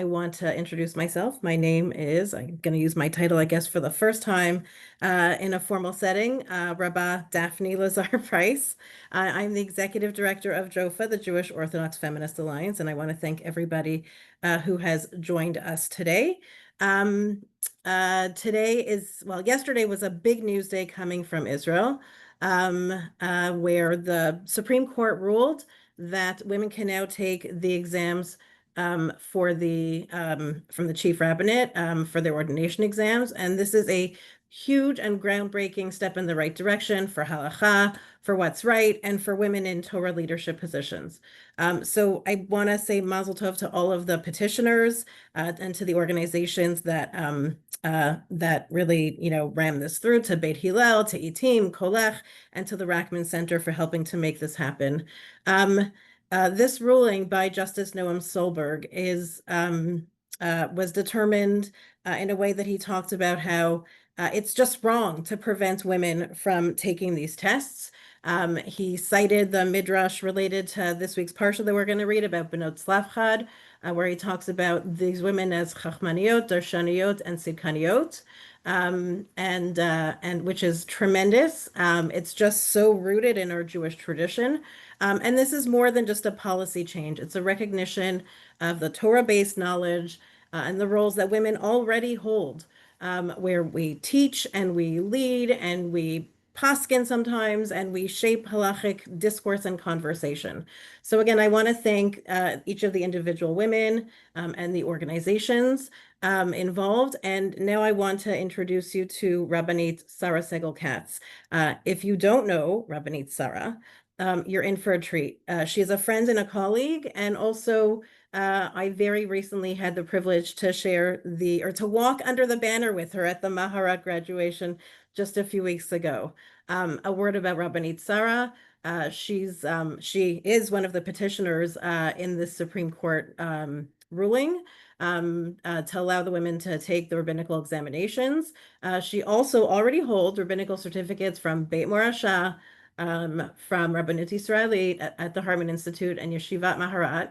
I want to introduce myself. My name is, I'm going to use my title, I guess, for the first time in a formal setting, Rabba Daphne Lazar Price. I'm the executive director of Jofa, the Jewish Orthodox Feminist Alliance, and I want to thank everybody who has joined us today. Yesterday was a big news day coming from Israel, where the Supreme Court ruled that women can now take the exams from the Chief Rabbinate for their ordination exams. And this is a huge and groundbreaking step in the right direction for halakha, for what's right, and for women in Torah leadership positions. So I want to say mazel tov to all of the petitioners and to the organizations that really, ram this through, to Beit Hillel, to Itim, Kolech, and to the Hartman Center for helping to make this happen. This ruling by Justice Noam Solberg was determined in a way that he talked about how it's just wrong to prevent women from taking these tests. He cited the midrash related to this week's parsha that we're going to read about Benot Slavchad, where he talks about these women as chachmaniot, darshaniot, and sidkaniot. And which is tremendous. It's just so rooted in our Jewish tradition. And this is more than just a policy change. It's a recognition of the Torah-based knowledge and the roles that women already hold, where we teach and we lead and we paskin sometimes, and we shape halakhic discourse and conversation. So again, I want to thank each of the individual women and the organizations involved. And now I want to introduce you to Rabbanit Sarah Segal Katz. If you don't know Rabbanit Sarah, you're in for a treat. She's a friend and a colleague, and also I very recently had the privilege to to walk under the banner with her at the Maharat graduation just a few weeks ago. A word about Rabbanit Sarah. She is one of the petitioners in this Supreme Court ruling to allow the women to take the rabbinical examinations. She also already holds rabbinical certificates from Beit Morasha, from Rabbanut Yisraelit at the Hartman Institute and Yeshivat Maharat.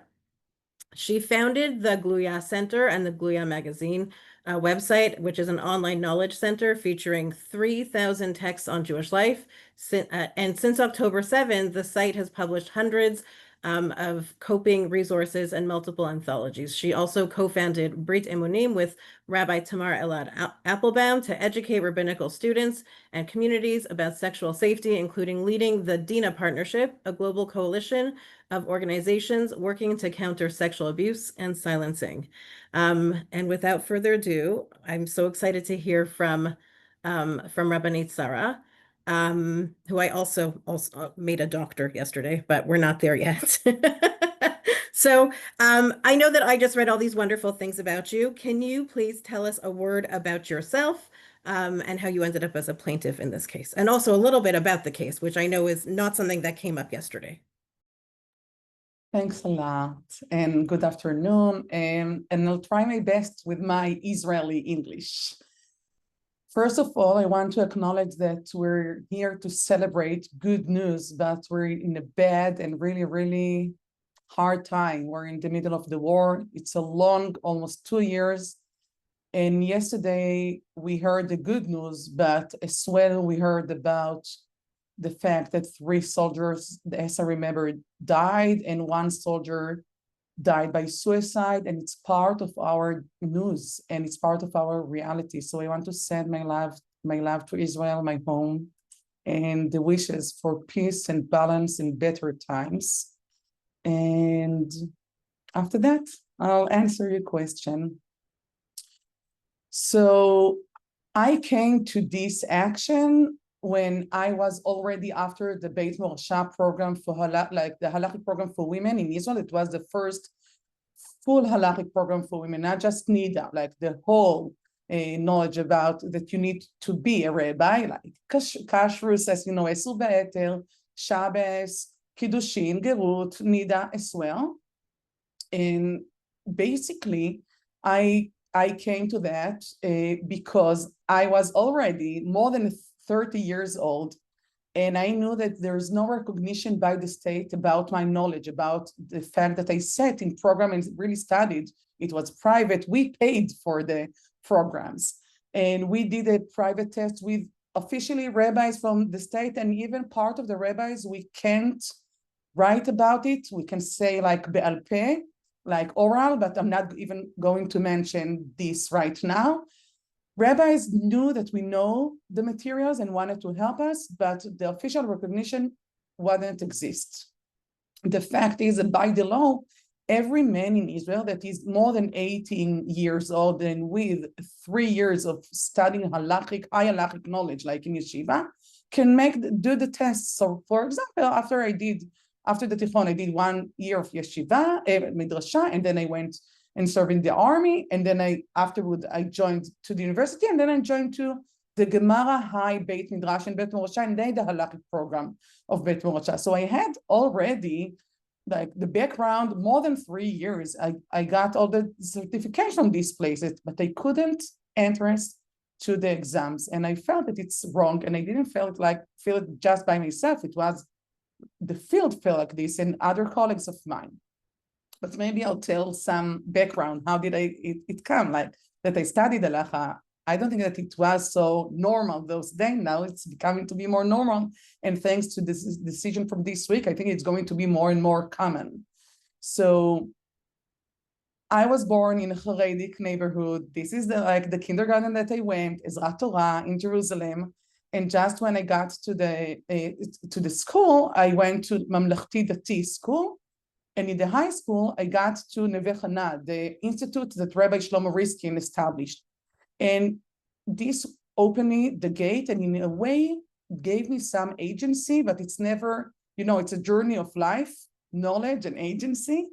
She founded the Gluya Center and the Gluya Magazine website, which is an online knowledge center featuring 3,000 texts on Jewish life. And since October 7th, the site has published hundreds of coping resources and multiple anthologies. She also co-founded Brit Emunim with Rabbi Tamar Elad Applebaum to educate rabbinical students and communities about sexual safety, including leading the Dina Partnership, a global coalition of organizations working to counter sexual abuse and silencing. And without further ado, I'm so excited to hear from Rabbanit Sarah, who I also made a doctor yesterday, but we're not there yet. So I know that I just read all these wonderful things about you. Can you please tell us a word about yourself and how you ended up as a plaintiff in this case? And also a little bit about the case, which I know is not something that came up yesterday. Thanks a lot, and good afternoon. And I'll try my best with my Israeli English. First of all, I want to acknowledge that we're here to celebrate good news, but we're in a bad and really, really hard time. We're in the middle of the war. It's a long, almost 2 years. And yesterday we heard the good news, but as well we heard about the fact that 3 soldiers, as I remember, died, and 1 soldier died by suicide, and it's part of our news and it's part of our reality. So I want to send my love to Israel, my home, and the wishes for peace and balance in better times. And after that, I'll answer your question. So I came to this action when I was already after the Beit Morasha program for the halakhic program for women in Israel. It was the first full halakhic program for women, not just NIDA, like the whole knowledge about that you need to be a rabbi, like kashrus, as you know, Esur Be'eter, Shabbos, Kiddushin, Gerut, NIDA as well. And basically, I came to that because I was already more than 30 years old, and I knew that there's no recognition by the state about my knowledge, about the fact that I sat in program and really studied It was private. We paid for the programs. And we did a private test with officially rabbis from the state, and even part of the rabbis, we can't write about it. We can say like be'al peh, like oral, but I'm not even going to mention this right now. Rabbis knew that we know the materials and wanted to help us, but the official recognition wouldn't exist. The fact is that by the law, every man in Israel that is more than 18 years old and with 3 years of studying halakhic, high halakhic knowledge, like in yeshiva, can do the test. So, for example, after the Tichon, I did 1 year of yeshiva, midrasha, and then I went and served in the army, and then afterward I joined to the university, and then I joined to the Gemara High Beit Midrash in Beit Morasha, and then the halakhic program of Beit Morasha. So I had already like the background, more than 3 years. I got all the certification from these places, but I couldn't enter to the exams. And I felt that it's wrong. And I didn't feel it just by myself. It was the field felt like this and other colleagues of mine. But maybe I'll tell some background. How did it come? Like that I studied halacha. I don't think that it was so normal those days. Now it's becoming to be more normal. And thanks to this decision from this week, I think it's going to be more and more common. So I was born in a Haredic neighborhood. This is the kindergarten that I went, Ezrat Torah in Jerusalem. And just when I got to the school, I went to Mamlechti Dati school. And in the high school, I got to Neve Chana, the institute that Rabbi Shlomo Riskin established. And this opened me the gate and in a way gave me some agency, but it's never, it's a journey of life, knowledge and agency.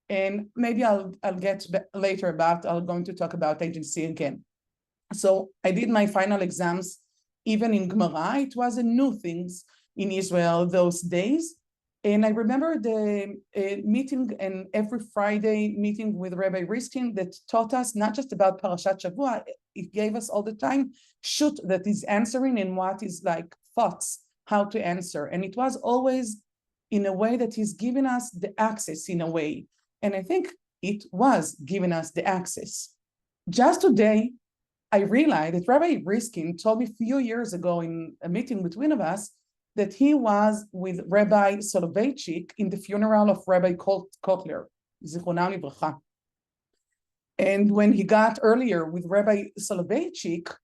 And maybe I'll get later I'm going to talk about agency again. So I did my final exams, even in Gemara. It was a new things in Israel those days. And I remember the meeting and every Friday meeting with Rabbi Riskin that taught us not just about Parashat Shavua, it gave us all the time shoot that is answering and what is like thoughts, how to answer. And it was always in a way that he's giving us the access in a way. And I think it was giving us the access. Just today, I realized that Rabbi Riskin told me a few years ago in a meeting between of us that he was with Rabbi Soloveitchik in the funeral of Rabbi Kotler, Zichronam Livracha. And when he got earlier with Rabbi Soloveitchik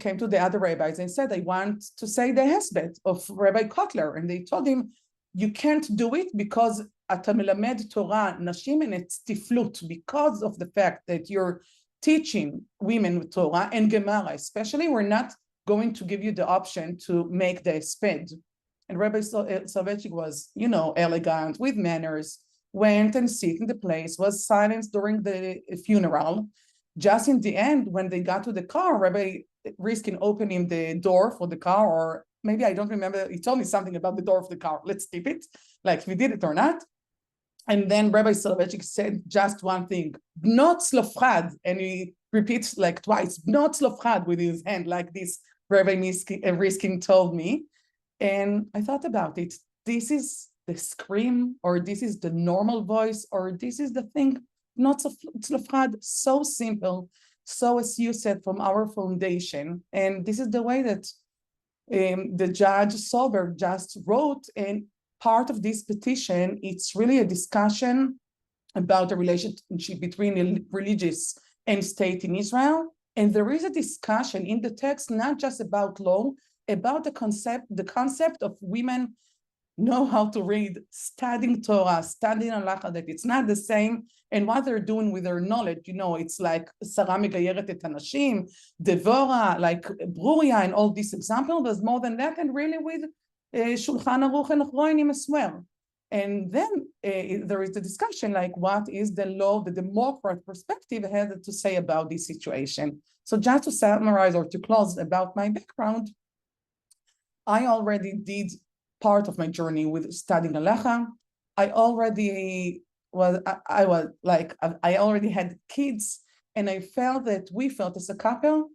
came to the other rabbis and said, I want to say the hesbet of Rabbi Kotler. And they told him, you can't do it because אתה מלמד Torah נשים and it's tiflut, because of the fact that you're teaching women with Torah and Gemara, especially, we're not going to give you the option to make the hesped. And Rabbi Soloveitchik was, elegant, with manners, went and sit in the place, was silenced during the funeral. Just in the end, when they got to the car, Rabbi Riskin opened him the door for the car, or maybe I don't remember, he told me something about the door of the car. Let's skip it, like if we did it or not. And then Rabbi Soloveitchik said just one thing, not slofchad, and he repeats like twice, not slofchad, with his hand like this, Rabbi Riskin told me. And I thought about it. This is the scream, or this is the normal voice, or this is the thing, not slofchad, so simple, so as you said, from our foundation. And this is the way that the judge Solberg just wrote. And part of this petition, it's really a discussion about the relationship between religious and state in Israel. And there is a discussion in the text, not just about law, about the concept of women know how to read, studying Torah, studying halakha, that it's not the same, and what they're doing with their knowledge. It's like Sarah Megayeret et Hanashim, Devora, like Bruria, and all these examples. There's more than that, and really with Shulchan Aruch and Achronim as well. And then there is the discussion, like what is the law, the Democrat perspective had to say about this situation. So just to summarize or to close about my background, I already did part of my journey with studying halakha. I already had kids, and we felt as a couple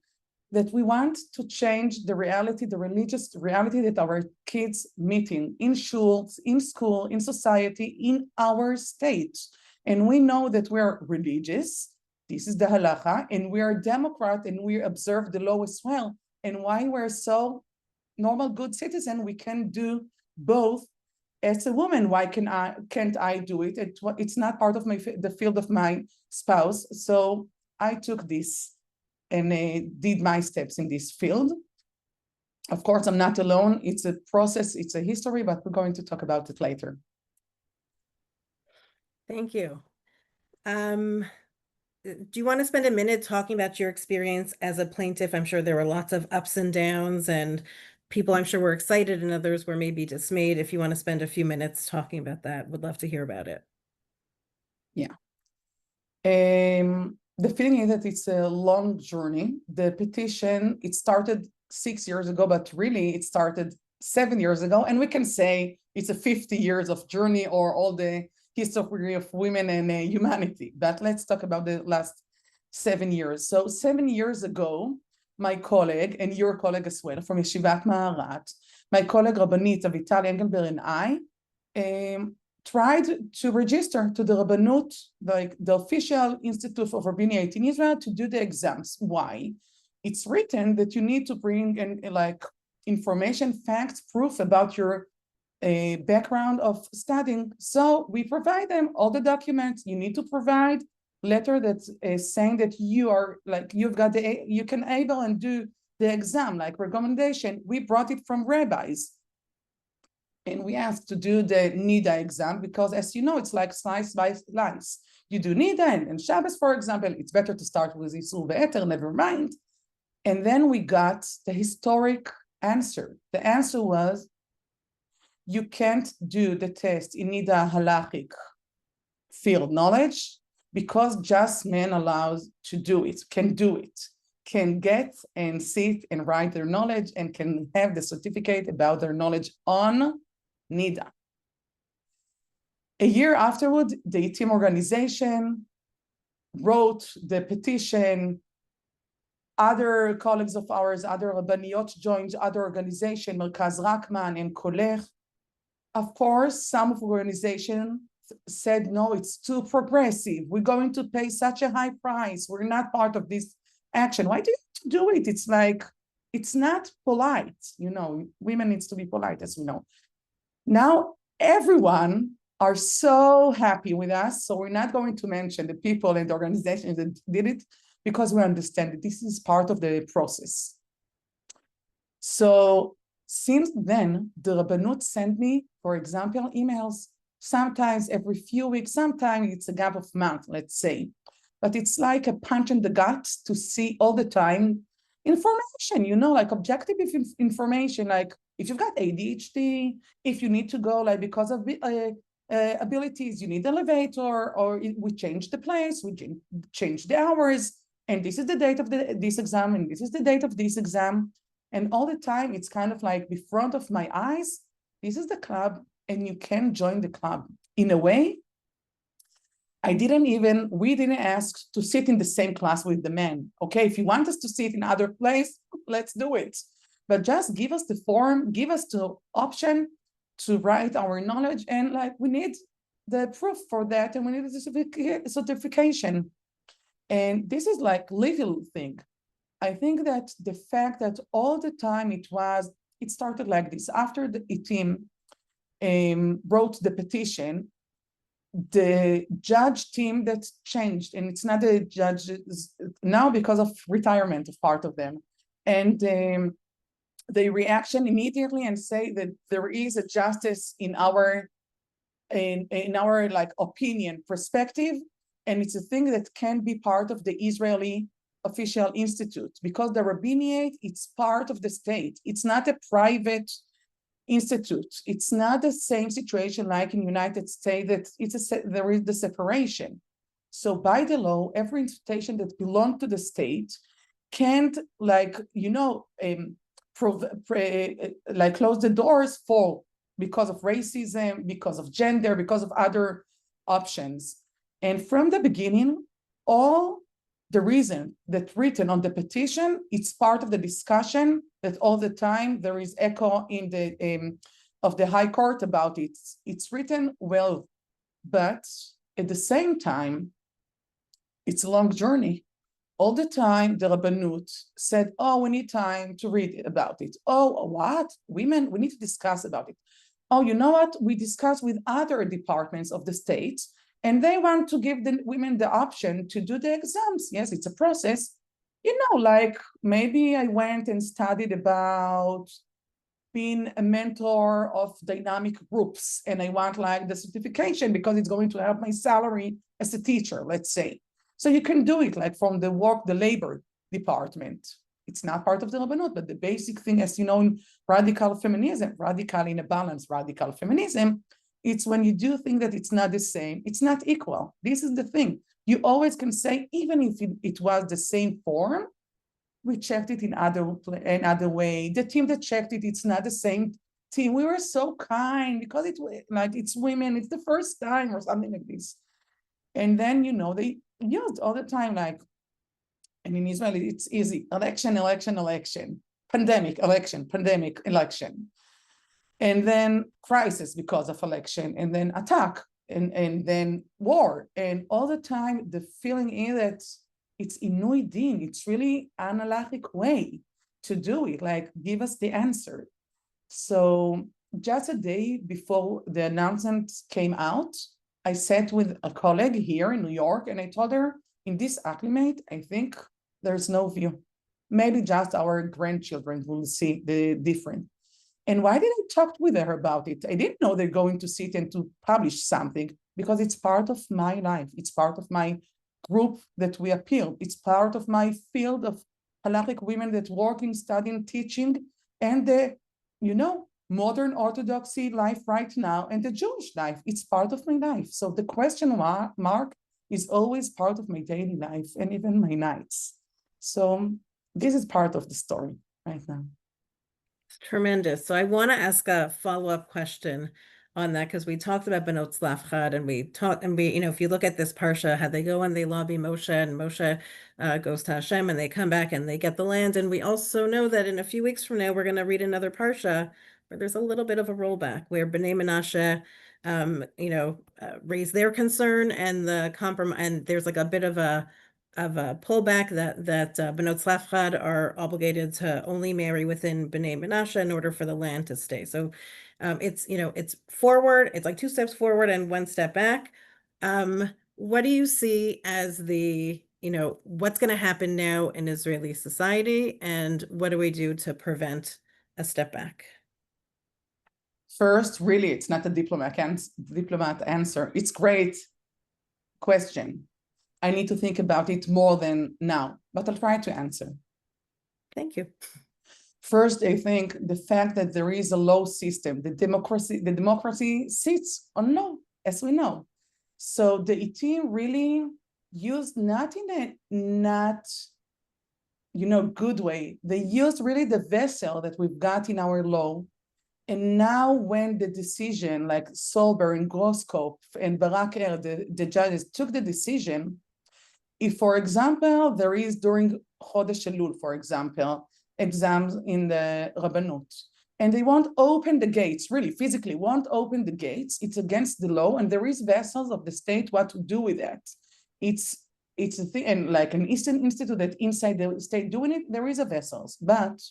that we want to change the reality, the religious reality that our kids meeting in shuls, in school, in society, in our state. And we know that we're religious. This is the halacha, and we are Democrat, and we observe the law as well. And why we're so normal, good citizen, we can do both as a woman. Why can't I do it? It's not part of the field of my spouse. So I took this and did my steps in this field. Of course, I'm not alone. It's a process, it's a history, but we're going to talk about it later. Thank you. Do you want to spend a minute talking about your experience as a plaintiff? I'm sure there were lots of ups and downs, and people I'm sure were excited and others were maybe dismayed. If you want to spend a few minutes talking about that, would love to hear about it. Yeah. The feeling is that it's a long journey. The petition, it started 6 years ago, but really it started 7 years ago. And we can say it's a 50 years of journey or all the history of women and humanity. But let's talk about the last 7 years. So 7 years ago, my colleague, and your colleague as well, from Yeshivat Maharat, my colleague Rabbanit Dr. and I tried to register to the Rabbanut, like the official institute of rabbinate in Israel, to do the exams. Why? It's written that you need to bring in like information, facts, proof about your background of studying. So we provide them all the documents. You need to provide letter that's saying that you are like you can able and do the exam, like recommendation. We brought it from rabbis. And we asked to do the NIDA exam because, as you know, it's like slice by slice. You do NIDA and Shabbos, for example, it's better to start with Isur Be'eter, never mind. And then we got the historic answer. The answer was, you can't do the test in NIDA halakhic field knowledge because just men allowed to do it, can do it, can get and sit and write their knowledge and can have the certificate about their knowledge on NIDA. A year afterward, the team organization wrote the petition. Other colleagues of ours, other Rabbaniot joined other organizations, Merkaz Rachman and Kolech. Of course, some of the organizations said, no, it's too progressive. We're going to pay such a high price. We're not part of this action. Why do you have to do it? It's like, it's not polite. You know, women needs to be polite, as we know. Now, everyone are so happy with us. So we're not going to mention the people and the organizations that did it because we understand that this is part of the process. So since then, the Rabbanut sent me, for example, emails, sometimes every few weeks, sometimes it's a gap of month, let's say. But it's like a punch in the gut to see all the time information, you know, like objective information, like if you've got ADHD, if you need to go like because of abilities, you need elevator, or we change the place, we change the hours, and this is the date of this exam, and this is the date of this exam. And all the time, it's kind of like in front of my eyes, this is the club, and you can join the club. In a way, we didn't ask to sit in the same class with the men. Okay, if you want us to sit in other place, let's do it. But just give us the form, give us the option to write our knowledge, and like we need the proof for that, and we need a certification. And this is like little thing. I think that the fact that all the time it started like this. After the team wrote the petition, the judge team that changed, and it's not the judges now because of retirement of part of them. And they reaction immediately and say that there is a justice in our like opinion perspective, and it's a thing that can be part of the Israeli official institute, because the rabbinate, it's part of the state. It's not a private institute. It's not the same situation like in United States that there is the separation. So by the law, every institution that belongs to the state can't like, you know, like close the doors for because of racism, because of gender, because of other options. And from the beginning, all the reason that written on the petition, it's part of the discussion that all the time there is echo in the of the High Court about it. It's written well, but at the same time, it's a long journey. All the time, the Rabbanut said, oh, we need time to read about it. Oh, what? Women, we need to discuss about it. Oh, you know what? We discuss with other departments of the state, and they want to give the women the option to do the exams. Yes, it's a process. You know, like maybe I went and studied about being a mentor of dynamic groups, and I want like the certification because it's going to help my salary as a teacher, let's say. So you can do it like from the labor department. It's not part of the Rabbanut, but the basic thing, as you know, in radical feminism, radical in a balance, radical feminism, it's when you do think that it's not the same, it's not equal. This is the thing. You always can say, even if it was the same form, we checked it in another way. The team that checked it, it's not the same team. We were so kind because it's women, it's the first time or something like this. And then, you know, they used all the time, like, and in Israel, it's easy. Election, election, election. Pandemic, election, pandemic, election. And then crisis because of election, and then attack, and then war. And all the time, the feeling is that it's inui din. It's really an halakhic way to do it, like give us the answer. So just a day before the announcement came out, I sat with a colleague here in New York, and I told her, in this acclimate, I think there's no view. Maybe just our grandchildren will see the difference. And why did I talk with her about it? I didn't know they're going to sit and to publish something, because it's part of my life. It's part of my group that we appeal. It's part of my field of halakhic women that working, studying, teaching, and the, you know, modern Orthodoxy life right now and the Jewish life. It's part of my life. So the question mark is always part of my daily life and even my nights. So this is part of the story right now. It's tremendous. So I want to ask a follow-up question on that, because we talked about Benot Tzlafchad, and we, you know, if you look at this parsha, how they go and they lobby Moshe, and Moshe goes to Hashem, and they come back and they get the land. And we also know that in a few weeks from now, we're going to read another parsha where there's a little bit of a rollback, where Bnei Menashe, raise their concern, and the compromise, and there's like a bit of a pullback that Benot Tzlafchad are obligated to only marry within Bnei Menashe in order for the land to stay. So it's, you know, it's forward, it's like 2 steps forward and 1 step back. What do you see as the, you know, what's going to happen now in Israeli society, and what do we do to prevent a step back? First, really, it's not a diplomat answer. It's great question. I need to think about it more than now, but I'll try to answer. Thank you. First, I think the fact that there is a law system, the democracy sits on law, as we know. So the team really used not in a good way. They used really the vessel that we've got in our law. And now when the decision, like Solber and Groskop and Barak Er, the judges took the decision, if, for example, there is during Chodesh Elul, for example, exams in the Rabbanut, and they won't open the gates, really physically won't open the gates, it's against the law, and there is vessels of the state what to do with that. It's a thing, and like an Eastern Institute that inside the state doing it, there is a vessels. But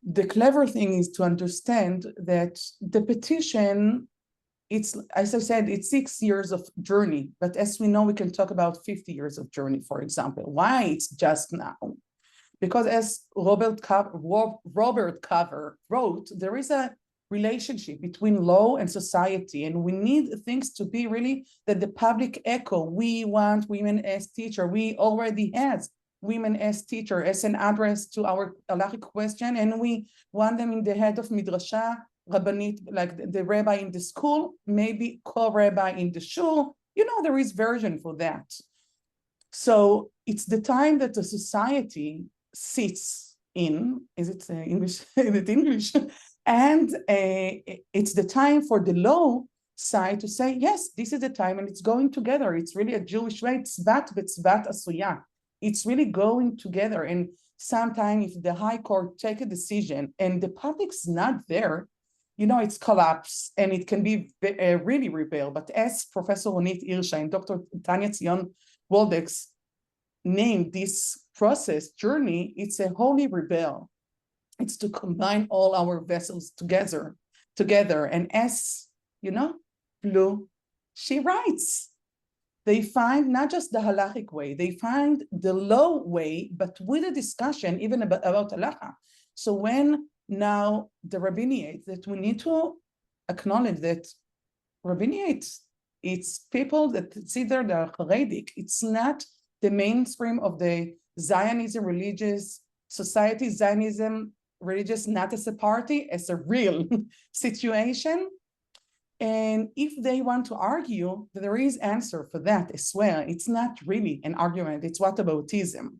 the clever thing is to understand that the petition, it's, as I said, it's 6 years of journey, but as we know, we can talk about 50 years of journey, for example. Why it's just now? Because as Robert Cover wrote, there is a relationship between law and society, and we need things to be really that the public echo. We want women as teacher. We already has women as teacher as an address to our halakhic question, and we want them in the head of midrasha, Rabbanit, like the rabbi in the school, maybe co-rabbi in the shul. You know, there is version for that. So it's the time that the society sits in, is it English? Is it English? And it's the time for the law side to say, yes, this is the time, and it's going together. It's really a Jewish way. Tzvat v'tzvat asuya. It's really going together. And sometimes if the high court take a decision and the public's not there, it's collapse and it can be really rebel. But as Professor Ronit Irsha and Dr. Tanya Tzion Waldex named this process journey, it's a holy rebel. It's to combine all our vessels together. And as Blue, she writes, they find not just the halakhic way, they find the low way, but with a discussion even about halakha. So when now the rabbinate, that we need to acknowledge that rabbinate, it's people that consider the halakhic, it's not the mainstream of the Zionism religious society, Zionism religious not as a party, as a real situation. And if they want to argue, there is answer for that as well. It's not really an argument, it's whataboutism.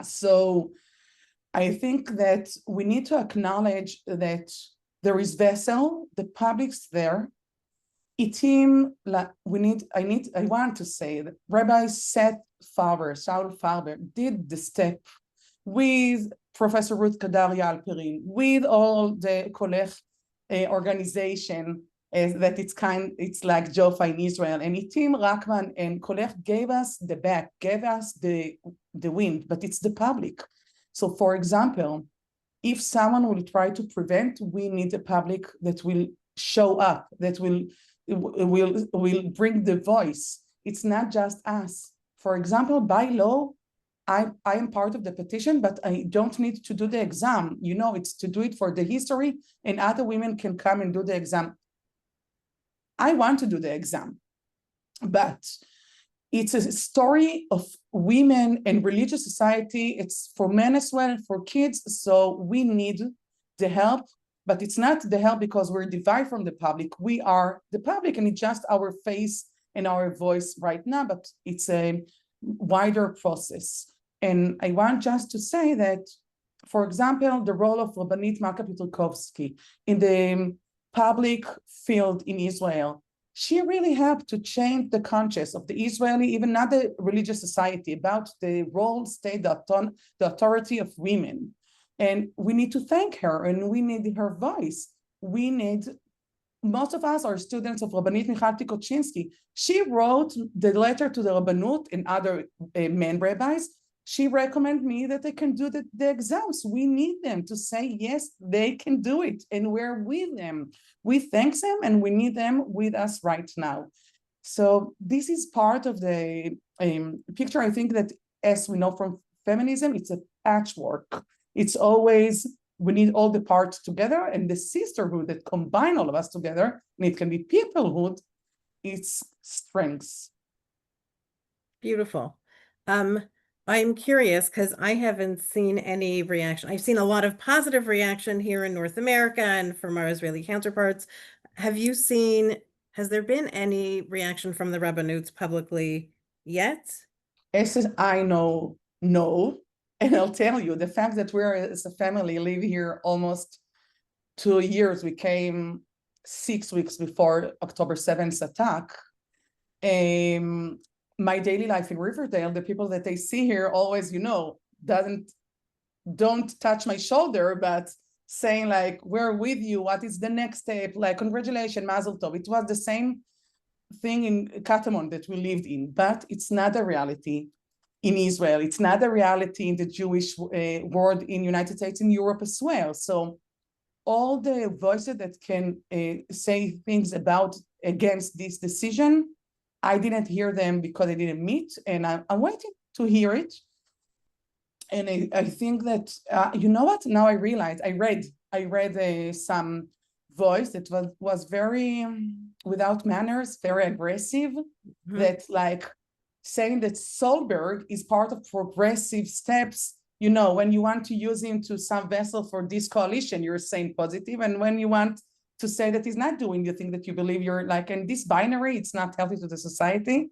So I think that we need to acknowledge that there is vessel, the public's there. I want to say that Rabbi Shaul Farber did the step with Professor Ruth Kadaria Alperin, with all the Kolech organization that it's like Jofa in Israel, and Itim Rahman and Kolech gave us the back, gave us the wind, but it's the public. So for example, if someone will try to prevent, we need a public that will show up, that will bring the voice. It's not just us. For example, by law, I am part of the petition, but I don't need to do the exam. It's to do it for the history, and other women can come and do the exam. I want to do the exam, but it's a story of women and religious society. It's for men as well, for kids. So we need the help, but it's not the help because we're divided from the public. We are the public, and it's just our face and our voice right now, but it's a wider process. And I want just to say that, for example, the role of Rabbanit Sarah in the public field in Israel, she really helped to change the conscience of the Israeli, even not the religious society, about the role, state, the authority of women. And we need to thank her, and we need her voice. Most of us are students of Rabbanit Michal Tikochinsky. She wrote the letter to the Rabbanut and other men rabbis. She recommended me that they can do the exams. We need them to say, yes, they can do it, and we're with them. We thank them, and we need them with us right now. So this is part of the picture. I think that, as we know from feminism, it's a patchwork. It's always, we need all the parts together, and the sisterhood that combine all of us together, and it can be peoplehood, it's strengths. Beautiful. I'm curious because I haven't seen any reaction. I've seen a lot of positive reaction here in North America and from our Israeli counterparts. Has there been any reaction from the Rabbanuts publicly yet? As I know, no. And I'll tell you, the fact that we're, as a family, live here almost 2 years. We came 6 weeks before October 7th attack. My daily life in Riverdale, the people that I see here always, don't touch my shoulder, but saying like, we're with you, what is the next step? Like, congratulations, Mazel Tov. It was the same thing in Katamon that we lived in, but it's not a reality in Israel. It's not a reality in the Jewish world in United States, in Europe as well. So all the voices that can say things against this decision, I didn't hear them because I didn't meet, and I'm waiting to hear it. And I think that, you know what? Now I realize, I read some voice that was very without manners, very aggressive, that like saying that Solberg is part of progressive steps. When you want to use him to some vessel for this coalition, you're saying positive. And when you want to say that he's not doing the thing that you believe, you're like, and this binary, it's not healthy to the society.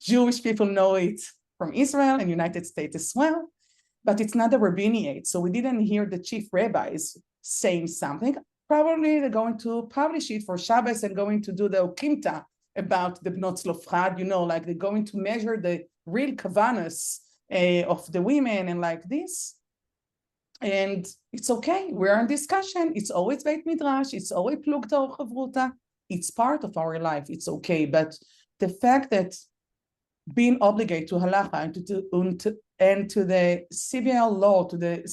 Jewish people know it from Israel and United States as well, but it's not a rabbinate. So we didn't hear the chief rabbis saying something. Probably they're going to publish it for Shabbos and going to do the okimta about the Bnot Tzlofchad, like they're going to measure the real kavanas of the women and like this. And it's okay. We're in discussion. It's always Beit Midrash. It's always Plugta or Chavruta. It's part of our life. It's okay. But the fact that being obligated to halacha and to the civil law, to the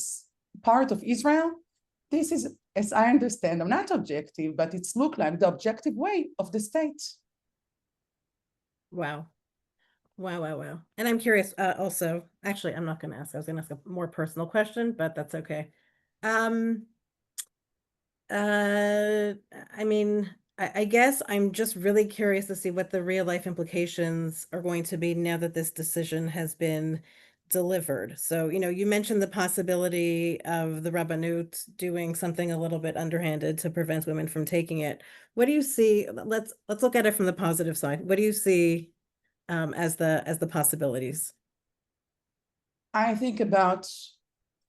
part of Israel, this is, as I understand, I'm not objective, but it's look like the objective way of the state. Wow. Wow, wow, wow. And I'm curious, also, actually, I'm not going to ask. I was going to ask a more personal question, but that's okay. Um, uh, I mean, I guess I'm just really curious to see what the real life implications are going to be now that this decision has been delivered. So, you mentioned the possibility of the Rabbanut doing something a little bit underhanded to prevent women from taking it. What do you see? Let's look at it from the positive side. What do you see as the possibilities? I think about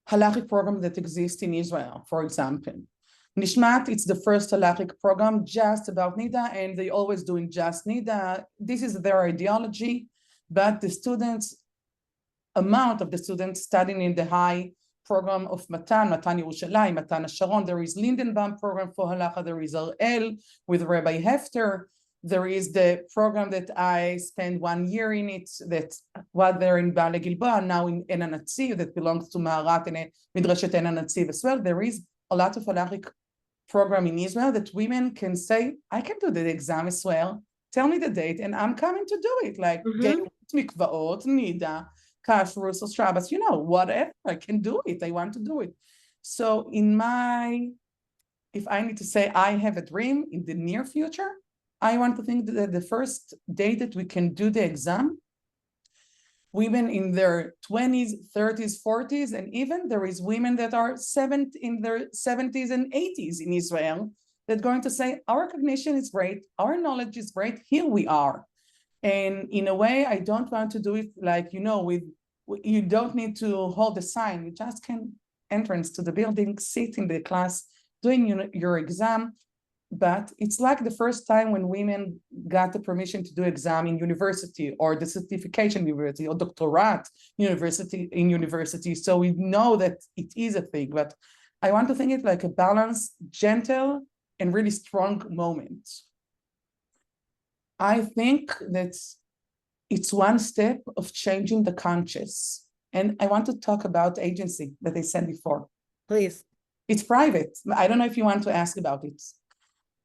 halakhic program that exists in Israel, for example. Nishmat, it's the first halakhic program just about Nida, and they always doing just Nida. This is their ideology, but the amount of the students studying in the high program of Matan Yerushalayim, Matan Sharon, there is Lindenbaum program for halakha, there is El with Rabbi Hefter, there is the program that I spent 1 year in it, that was there in Bale Gilboa, now in Ein HaNatziv, that belongs to Maharat and Midrashet Ein HaNatziv as well. There is a lot of halakhic program in Israel that women can say, I can do the exam as well. Tell me the date and I'm coming to do it. Like mikvaot, nida, kashrus, or Shabbos, whatever. I can do it. I want to do it. So if I need to say I have a dream in the near future, I want to think that the first day that we can do the exam, women in their 20s, 30s, 40s, and even there is women that are in their 70s and 80s in Israel that going to say, our cognition is great, our knowledge is great, here we are. And in a way, I don't want to do it like, you don't need to hold a sign, you just can entrance to the building, sit in the class, doing your exam. But it's like the first time when women got the permission to do exam in university or the certification university or doctorate university. So we know that it is a thing, but I want to think it like a balanced, gentle, and really strong moment. I think that it's one step of changing the conscious. And I want to talk about agency that I said before. Please. It's private. I don't know if you want to ask about it.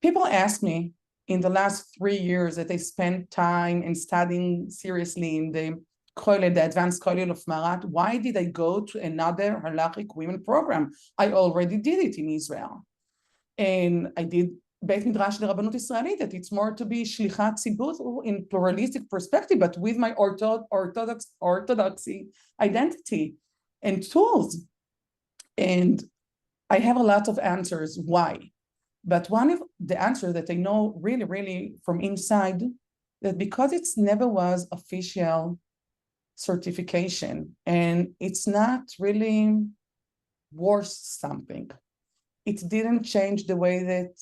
People ask me in the last 3 years that I spent time in studying seriously in the advanced Kollel of Maharat, why did I go to another halakhic women program? I already did it in Israel. And I did Beit Midrash the Rabbanut Yisraelit, that it's more to be shlichat tzibur in pluralistic perspective, but with my orthodoxy identity and tools. And I have a lot of answers why. But one of the answers that I know really, really from inside, that because it's never was official certification and it's not really worth something, it didn't change the way that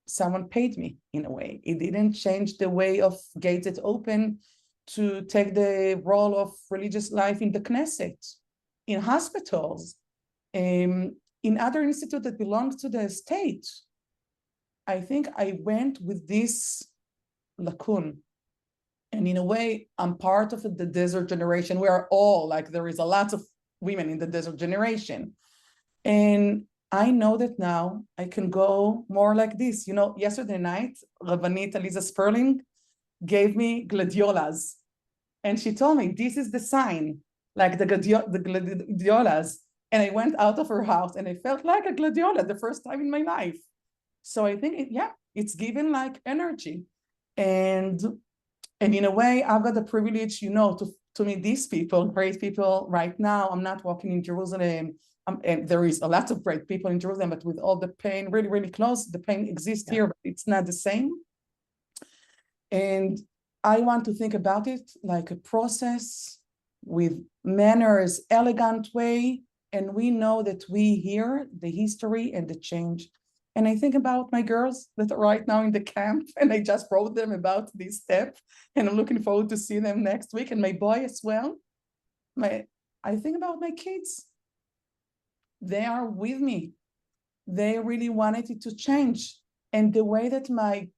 someone paid me in a way. It didn't change the way of gates that open to take the role of religious life in the Knesset, in hospitals, in other institutes that belong to the state. I think I went with this lacune. And in a way, I'm part of the desert generation. We are all like, there is a lot of women in the desert generation. And I know that now I can go more like this. Yesterday night, Rabbanit Aliza Sperling gave me gladiolas. And she told me, this is the sign, like the gladiolas. And I went out of her house and I felt like a gladiola the first time in my life. So I think, it's given like energy. And in a way, I've got the privilege, to meet these people, great people right now. I'm not walking in Jerusalem. And there is a lot of great people in Jerusalem, but with all the pain really, really close, the pain exists here, but it's not the same. And I want to think about it like a process with manners, elegant way. And we know that we hear the history and the change. And I think about my girls that are right now in the camp, and I just wrote them about this step, and I'm looking forward to see them next week, and my boy as well. I think about my kids. they are with me. They really wanted it to change. And the way that my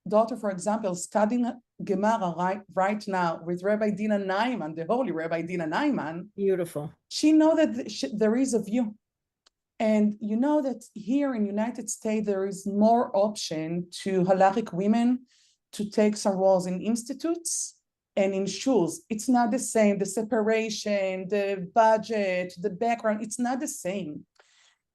daughter, for example, studying Gemara right now with Rabbi Dina Naiman, the holy Rabbi Dina Naiman, Beautiful. she knows that there is a view. And you know that here in United States, there is more option to halakhic women to take some roles in institutes and in shuls. It's not the same. The separation, the budget, the background, it's not the same.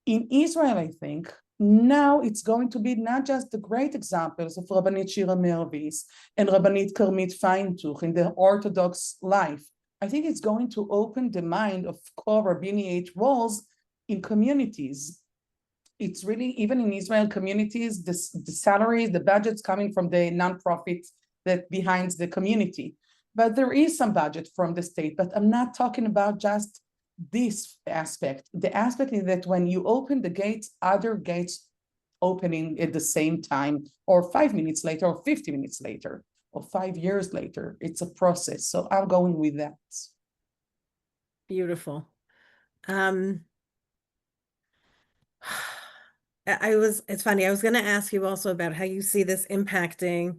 In Israel, I think, now it's going to be not just the great examples of Rabbanit Shira Mervis and Rabbanit Kermit Feintuch in the Orthodox life. I think it's going to open the mind of co-rabbinate roles in communities. It's really, even in Israel communities, the salaries, the budgets coming from the nonprofit that behind the community. But there is some budget from the state, but I'm not talking about just this aspect. The aspect is that when you open the gates, other gates opening at the same time, or 5 minutes later, or 50 minutes later, or 5 years later. It's a process. So I'm going with that. Beautiful. It's funny, I was going to ask you also about how you see this impacting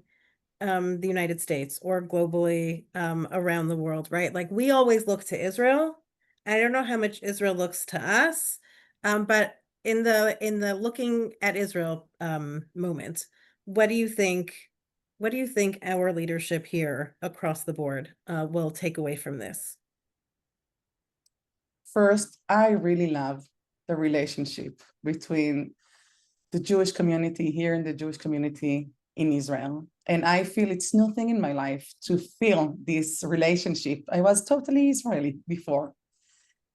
the United States or globally around the world, right? Like we always look to Israel. I don't know how much Israel looks to us, but in the looking at Israel moment, what do you think our leadership here across the board will take away from this? First, I really love the relationship between the Jewish community here and the Jewish community in Israel. And I feel it's nothing in my life to feel this relationship. I was totally Israeli before.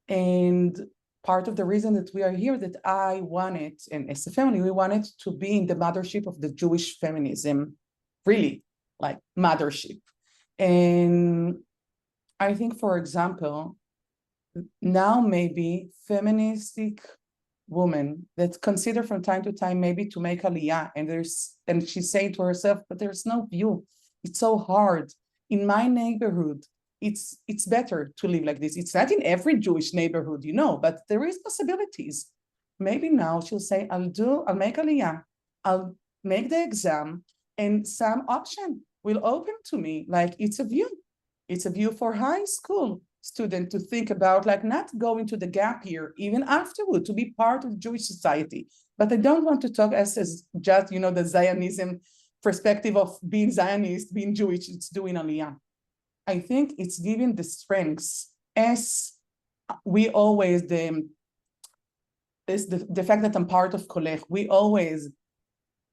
And part of the reason that we are here, that I wanted, and as a family, we wanted to be in the mothership of the Jewish feminism, really, like mothership. And I think, for example, now maybe feministic women that consider from time to time maybe to make aliyah, and she's saying to herself, but there's no view. It's so hard. In my neighborhood, it's better to live like this. It's not in every Jewish neighborhood, you know, but there is possibilities. Maybe now she'll say, I'll make aliyah, I'll make the exam, and some option will open to me. Like it's a view. It's a view for high school student to think about, like not going to the gap year, even afterward, to be part of Jewish society. But I don't want to talk as just, you know, the Zionism perspective of being Zionist, being Jewish, it's doing aliyah. I think it's giving the strengths as we always, the fact that I'm part of Kolech, we always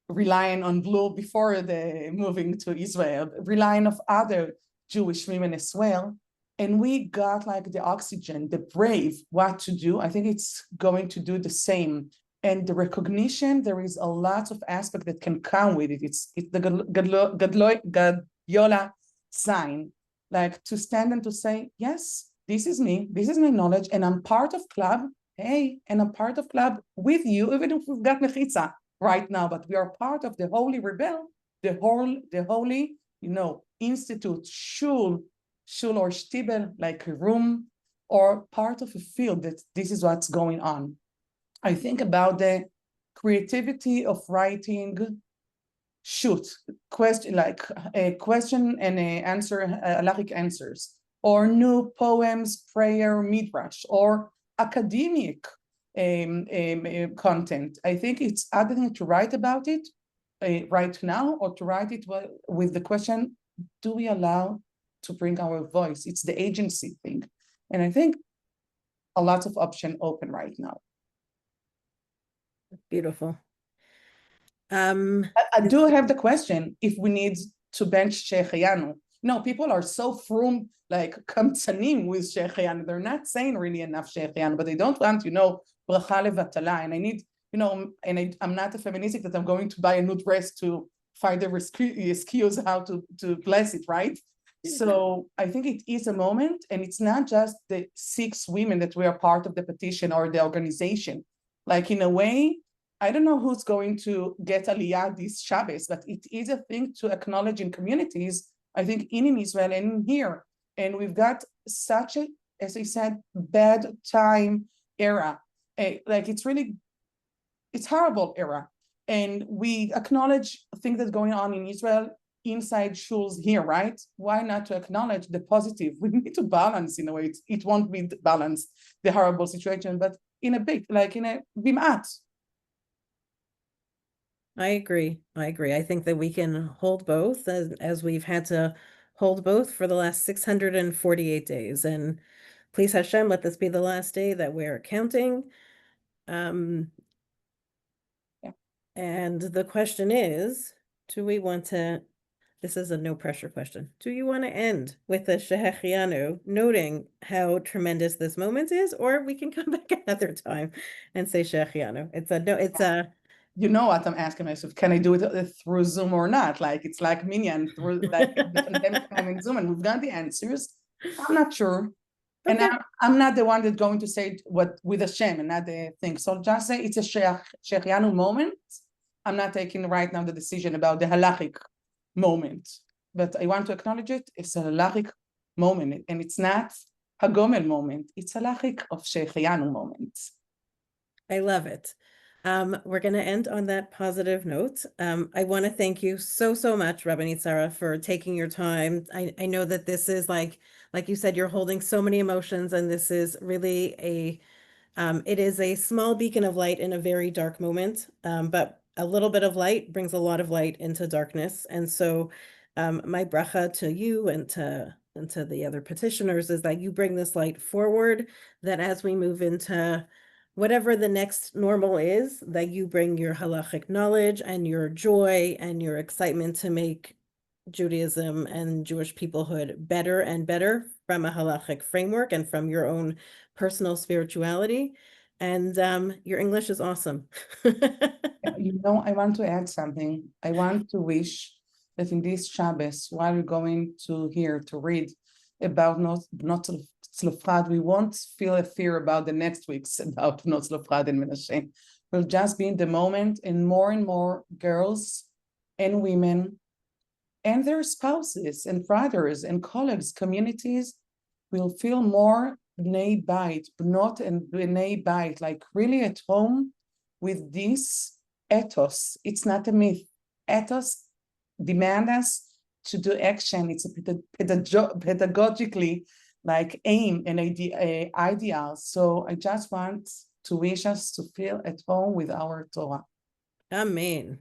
relying on Blue before the moving to Israel, relying on other Jewish women as well. And we got like the oxygen, the brave, what to do. I think it's going to do the same. And the recognition, there is a lot of aspect that can come with it. It's the Gadyola sign, like to stand and to say, yes, this is me, this is my knowledge, and I'm part of club. Hey, and I'm part of club with you, even if we've got mechitza right now, but we are part of the holy rebel, the holy, you know, institute, shul or shtibel, like a room, or part of a field that this is what's going on. I think about the creativity of writing question, like a question and a answer, halakhic answers, or new poems, prayer, midrash, or academic content. I think it's either to write about it right now, or to write it with the question, do we allow to bring our voice? It's the agency thing. And I think a lot of options open right now. Beautiful. I do have the question if we need to bench Shehecheyanu. No, people are so frum, like kamtzanim with Shehecheyanu. They're not saying really enough Shehecheyanu, but they don't want, you know, bracha levatala. And I need, you know, and I'm not a feministic that I'm going to buy a new dress to find the excuse how to bless it, right? So I think it is a moment, and it's not just the 6 women that we are part of the petition or the organization. Like in a way, I don't know who's going to get aliyah this Shabbos, but it is a thing to acknowledge in communities, I think in Israel and in here. And we've got such a, as I said, bad time era. like it's horrible era. And we acknowledge things that's going on in Israel inside shuls here, right? Why not to acknowledge the positive? We need to balance in a way. It won't be balanced, the horrible situation, but in a big, like in a bimat. I agree. I think that we can hold both as we've had to hold both for the last 648 days. And please Hashem, let this be the last day that we're counting. Yeah. And the question is, do we want to, this is a no pressure question. Do you want to end with a Shehechianu, noting how tremendous this moment is, or we can come back another time and say Shehechianu? You know what I'm asking myself, can I do it through Zoom or not? Like it's like Minyan through like the pandemic time in Zoom, and we've got the answers. I'm not sure. And Okay. I'm not the one that's going to say what with Hashem and not the thing. So just say it's a Shechianu moment. I'm not taking right now the decision about the halakhic moment, but I want to acknowledge it. It's a halakhic moment, and it's not a gomel moment. It's a halakhic of Shechianu moment. I love it. We're going to end on that positive note. I want to thank you so much, Rabbanit Sarah, for taking your time. I know that this is like you said, you're holding so many emotions, and this is really it is a small beacon of light in a very dark moment, but a little bit of light brings a lot of light into darkness. And so my bracha to you and to the other petitioners is that you bring this light forward, that as we move into whatever the next normal is, that you bring your halakhic knowledge and your joy and your excitement to make Judaism and Jewish peoplehood better and better from a halakhic framework and from your own personal spirituality. And your English is awesome. You know, I want to add something. I want to wish that in this Shabbos, while we're going to hear to read about not Tzlofchad, we won't feel a fear about the next week's about not Tzlofchad and Menashe. We'll just be in the moment, and more girls and women and their spouses and brothers and colleagues, communities will feel more bnei bait, bnot and bnei bait, like really at home with this ethos. It's not a myth. Ethos demand us to do action. It's a pedagogically like aim and ideal. So I just want to wish us to feel at home with our Torah. Amen.